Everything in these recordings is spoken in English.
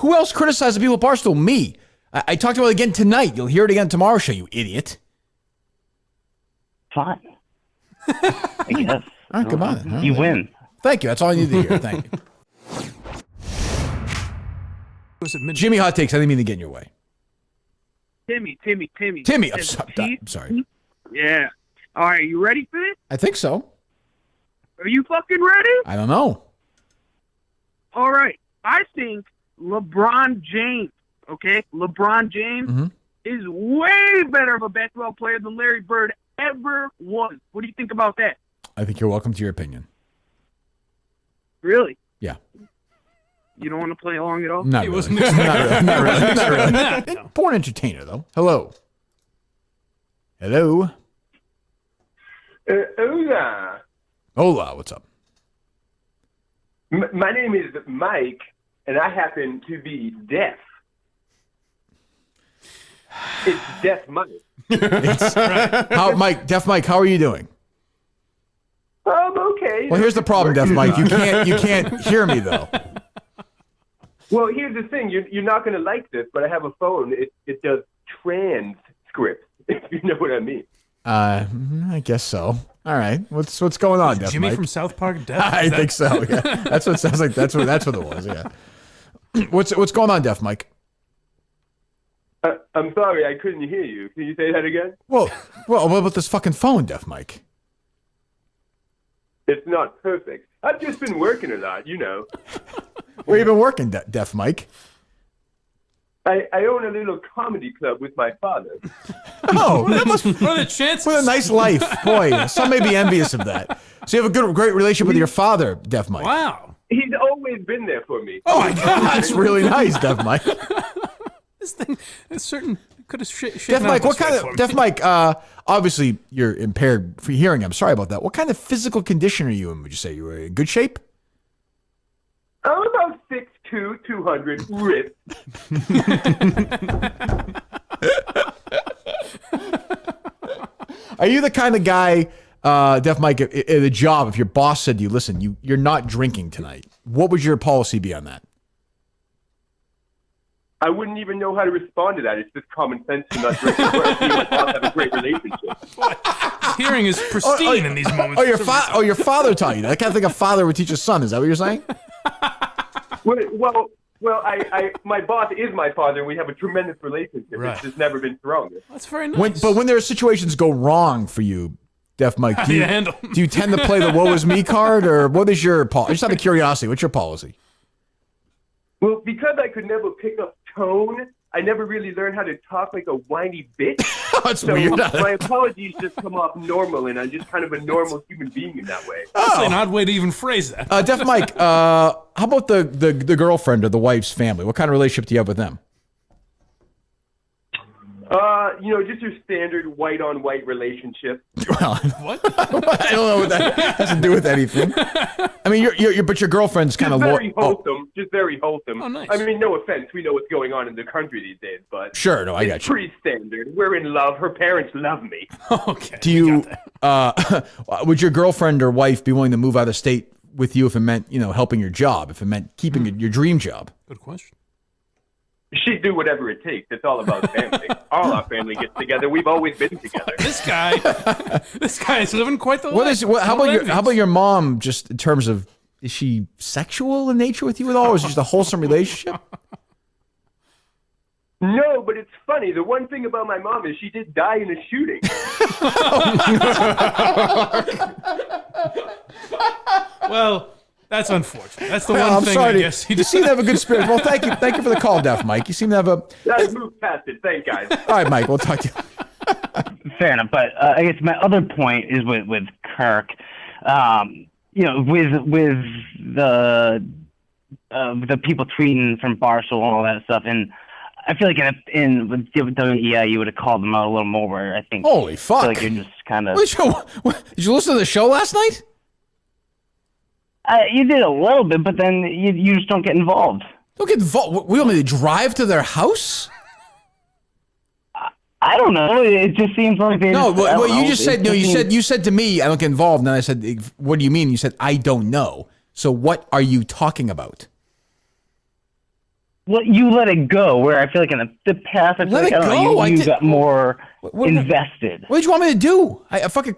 Who else criticized the people at Barstool? Me. I talked about it again tonight. You'll hear it again tomorrow's show, you idiot. Fine. I guess. All right, come on. You win. Thank you. That's all I need to hear. Thank you. Jimmy Hot Takes. I didn't mean to get in your way. Timmy. Timmy. I'm sorry. Yeah. All right, you ready for this? I think so. Are you fucking ready? I don't know. All right. I think LeBron James, is way better of a basketball player than Larry Bird ever was. What do you think about that? I think you're welcome to your opinion. Really? Yeah. You don't want to play along at all? Not really. Not really. Born entertainer, though. Hello. Hola. Hola, what's up? My name is Mike, and I happen to be deaf. It's Deaf Mike. Deaf Mike, how are you doing? I'm okay. Well, here's the problem, Deaf Mike. You can't hear me, though. Well, here's the thing. You're not going to like this, but I have a phone. It does transcripts, if you know what I mean. I guess so. All right. What's going on, Deaf Jimmy Mike? from South Park Deaf? I think so, yeah. That's what it sounds like. That's what it was, yeah. What's going on, Deaf Mike? I'm sorry, I couldn't hear you. Can you say that again? Well, what about this fucking phone, Deaf Mike? It's not perfect. I've just been working a lot, you know. Where you been working, Deaf Mike? I own a little comedy club with my father. Oh, that must What are the chances? What a nice life. Boy, some may be envious of that. So you have a great relationship with your father, Deaf Mike. Wow. He's always been there for me. Oh, my God. That's really nice, Deaf Mike. This thing is certain could have shaken Deaf Mike, out what this kind way of... for me. Deaf Mike, obviously you're impaired for hearing. I'm sorry about that. What kind of physical condition are you in, would you say? You were in good shape? I'm about 6'2", 200, ripped. Are you the kind of guy, Deaf Mike, at a job, if your boss said to you, listen, you're not drinking tonight, what would your policy be on that? I wouldn't even know how to respond to that. It's just common sense to not drink at work. You and boss have a great relationship. Hearing is pristine in these moments. Your father taught you that. I can't think a father would teach a son. Is that what you're saying? Well, my boss is my father, and we have a tremendous relationship. Right. It's just never been stronger. That's very nice. But when there are situations go wrong for you, Deaf Mike, How do you handle? Do you tend to play the woe is me card, or what is your policy? Just out of curiosity, what's your policy? Well, because I could never pick up tone, I never really learned how to talk like a whiny bitch. That's so weird. My apologies just come off normal, and I'm just kind of a normal human being in that way. That's an odd way to even phrase that. Deaf Mike, how about the girlfriend or the wife's family? What kind of relationship do you have with them? Just your standard white-on-white relationship. Well, What? I don't know what that has to do with anything. I mean, but your girlfriend's kind of very wholesome. Just very wholesome. Oh, nice. I mean, no offense. We know what's going on in the country these days, but Sure, no, I got it's you. pretty standard. We're in love. Her parents love me. Okay. Do you? Would your girlfriend or wife be willing to move out of state with you if it meant helping your job? If it meant keeping your dream job? Good question. She'd do whatever it takes. It's all about family. All our family gets together. We've always been together. This guy is living quite the life. How about your mom? Just in terms of, is she sexual in nature with you at all, or is it just a wholesome relationship? No, but it's funny. The one thing about my mom is she did die in a shooting. Well, that's unfortunate. That's the one I'm thing sorry. I guess he You seem to have a good spirit. Well, thank you for the call, Deaf Mike. You seem to have a. Let's move past it. Thank guys. All right, Mike. We'll talk to you. Fair enough, but I guess my other point is with Kirk. With the people tweeting from Barstool and all that stuff, and I feel like with WEI you would have called them out a little more. Where I think, Holy fuck! I feel like you're just kind of. Did you listen to the show last night? You did a little bit, but then you just don't get involved. Don't get involved. We want me to drive to their house? I don't know. It just seems like they. No, just, you just said no. You said to me, I don't get involved. And then I said, what do you mean? You said, I don't know. So what are you talking about? Well, you let it go. Where I feel like in the past, I feel Let like it go? you got more invested. What did you want me to do? I fucking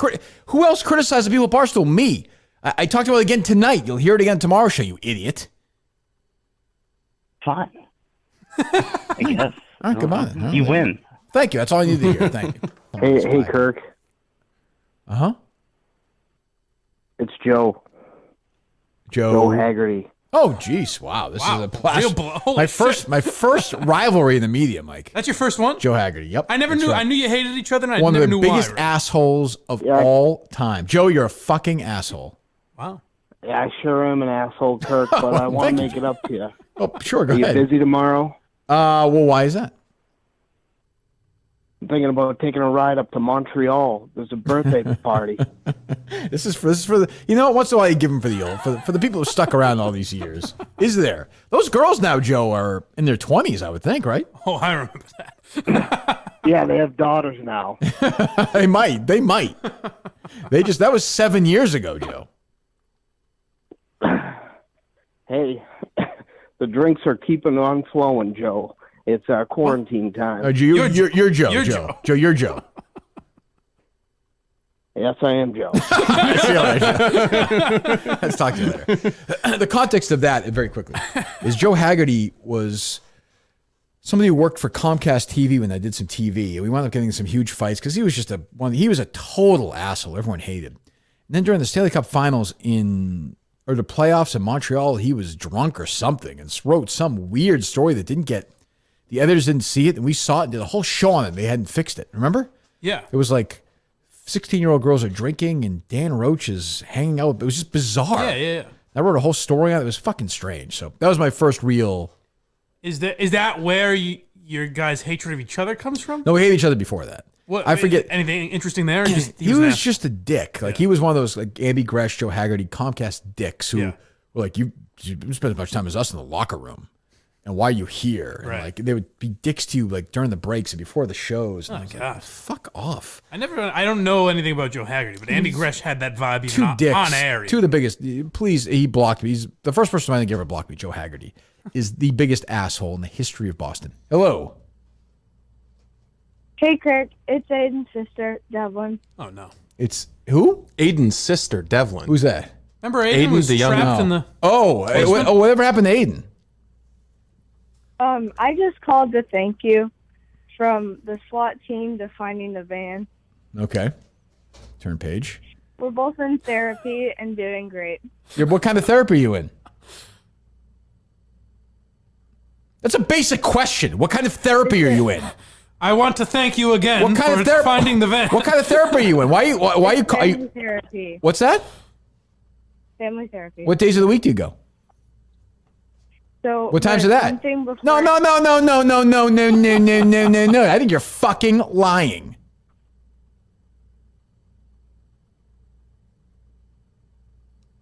who else criticized the people at Barstool? Me. I talked about it again tonight. You'll hear it again tomorrow's show, you idiot. Fine. I guess. All right, come on. You win. Thank you. That's all I need to hear. Thank you. Hey, Kirk. Uh-huh. It's Joe. Joe Haggerty. Oh, jeez. Wow. This is a blast. My first rivalry in the media, Mike. That's your first one? Joe Haggerty. Yep. I never knew. Right. I knew you hated each other, and One I never knew why. One of the biggest assholes of all time. Joe, you're a fucking asshole. Wow. Yeah, I sure am an asshole, Kirk, but I want to make it up to you. Oh, sure. Go ahead. Are you busy tomorrow? Well, why is that? I'm thinking about taking a ride up to Montreal. There's a birthday party. This is for the. You know, once in a while you give them for the old, for the people who stuck around all these years. Is there? Those girls now, Joe, are in their 20s, I would think, right? Oh, I remember that. Yeah, they have daughters now. They might. That was 7 years ago, Joe. Hey, the drinks are keeping on flowing, Joe. It's quarantine time. You're Joe. You're Joe. Joe, you're Joe. Yes, I am Joe. See you later. Let's talk to you later. The context of that, very quickly, is Joe Haggerty was somebody who worked for Comcast TV when I did some TV. We wound up getting some huge fights because he was just he was a total asshole. Everyone hated. And then during the Stanley Cup Finals or the playoffs in Montreal, he was drunk or something and wrote some weird story that the editors didn't see it, and we saw it and did a whole show on it. They hadn't fixed it. Remember? Yeah. It was like 16-year-old girls are drinking and Dan Roach is hanging out. It was just bizarre. Yeah. I wrote a whole story on it. It was fucking strange. So that was my first real. Is that where your guys' hatred of each other comes from? No, we hated each other before that. What, I forget. Anything interesting there? He was just a dick. Like he was one of those like Andy Gresh, Joe Haggerty, Comcast dicks who were like, you spend as much time as us in the locker room. And why are you here? And like they would be dicks to you like during the breaks and before the shows. And God, fuck off. I don't know anything about Joe Haggerty, but Andy Gresh had that vibe even on air. Two of the biggest. Please, he blocked me. He's the first person I think ever blocked me. Joe Haggerty is the biggest asshole in the history of Boston. Hello. Hey, Kirk. It's Aidan's sister, Devlin. Oh, no. It's who? Aidan's sister, Devlin. Who's that? Remember Aidan was trapped in the... whatever happened to Aidan? I just called to thank you from the SWAT team to finding the van. Okay. Turn page. We're both in therapy and doing great. What kind of therapy are you in? That's a basic question. What kind of therapy are you in? I want to thank you again for finding the van. What kind of therapy are you in? Why are you Family therapy. What's that? Family therapy. What days of the week do you go? So what times are that? No. I think you're fucking lying.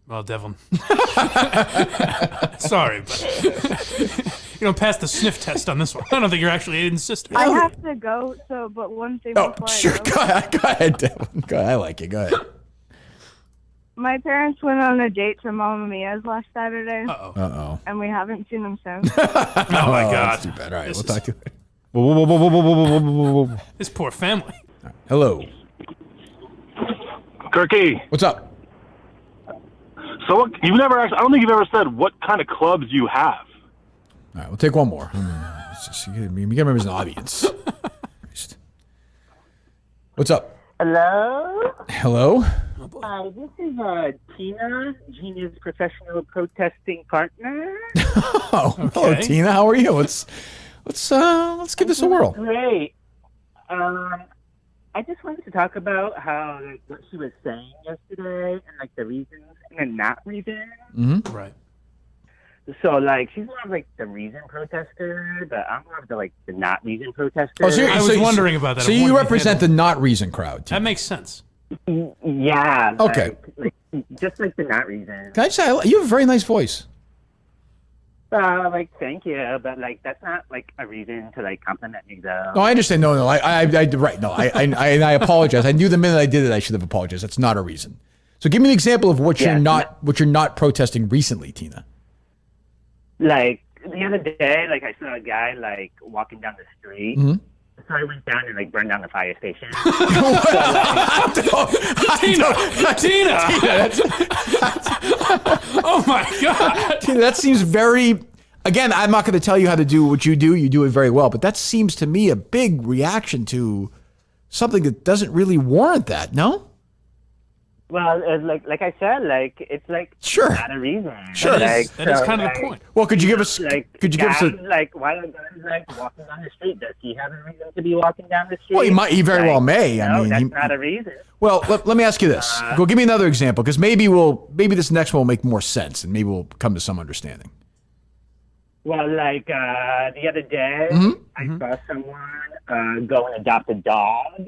Well, Devlin. Sorry, but you don't pass the sniff test on this one. I don't think you're actually Aidan's sister. I have to go, but one thing before sure. I go ahead, Devlin. Go ahead. I like it. Go ahead. My parents went on a date to Mamma Mia's last Saturday. Uh-oh. And we haven't seen them since. Oh, my God. That's too bad. All right, we'll talk to you. This poor family. Right. Hello. Kirky. What's up? So you've never asked, I don't think you've ever said what kind of clubs you have. All right, we'll take one more. You gotta remember there's an audience. What's up? Hello? Hello? Hi, this is Tina, Gina's professional protesting partner. Hello, Tina. How are you? Let's give this a whirl. Great. I just wanted to talk about what she was saying yesterday and like the reasons and the not reasons. Mm-hmm. Right. So like she's more of like the reason protester, but I'm more of the not reason protester. I was wondering about that. So you represent the not reason crowd. That makes sense. Yeah. Okay. Just like the not reason. Can I just say, you have a very nice voice. Thank you, but that's not a reason to compliment me though. No, I understand. No, I apologize. I knew the minute I did it, I should have apologized. That's not a reason. So give me an example of what you're not protesting recently, Tina. the other day, like I saw a guy like walking down the street. Mm-hmm. So I went down and like burned down the fire station. Tina! Oh my God! Tina, that seems very. Again, I'm not going to tell you how to do what you do. You do it very well, but that seems to me a big reaction to something that doesn't really warrant that. No. Well, like I said, like it's like Sure. not a reason. Sure. That is kind of the point. Well, could you give us? Like, Could you give us a? like why are guys like walking down the street? Does he have a reason to be walking down the street? Well, he might. He very well may. No, I mean, that's not a reason. Well, let me ask you this. Go give me another example, because maybe this next one will make more sense, and maybe we'll come to some understanding. Well, like the other day, I saw someone go and adopt a dog.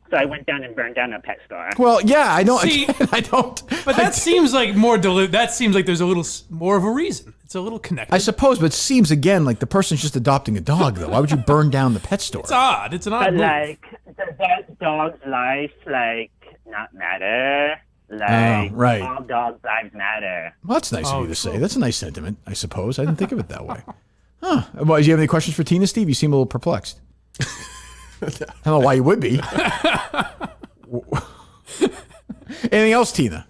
So I went down and burned down a pet store. Well, yeah, I don't. See, I don't. But that seems like more that seems like there's a little more of a reason. It's a little connected. I suppose, but it seems again like the person's just adopting a dog, though. Why would you burn down the pet store? It's odd. It's an odd But move. like, does that dog's life like not matter? Like, right. all dogs' lives matter. Well, that's nice of you to say. That's a nice sentiment, I suppose. I didn't think of it that way. Huh. Well, do you have any questions for Tina, Steve? You seem a little perplexed. I don't know why you would be. Anything else, Tina?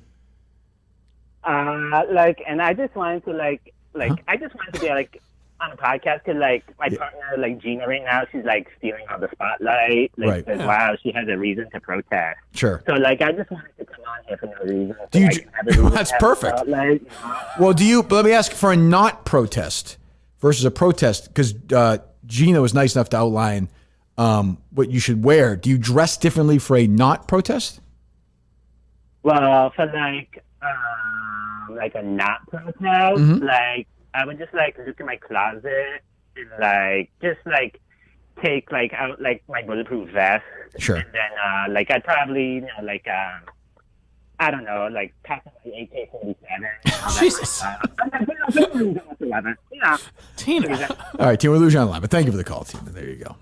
Like, and I just wanted to I just wanted to be like on a podcast because like my partner, like Gina, right now, she's like stealing all the spotlight. Like, Right. says, wow, she has a reason to protest. Sure. So like, I just wanted to come on here for no reason. Do you I can have a reason that's to have perfect. spotlight, you know? Well, but let me ask, for a not protest versus a protest, because Gina was nice enough to outline what you should wear. Do you dress differently for a not protest? Well, for like a not protest, like I would just like look in my closet and like just like take like out like my bulletproof vest. Sure. And then like I'd probably like I don't know, like pack my AK-47. Jesus. You know. Tina. All right, Tina, we lose you online, but thank you for the call, Tina. There you go.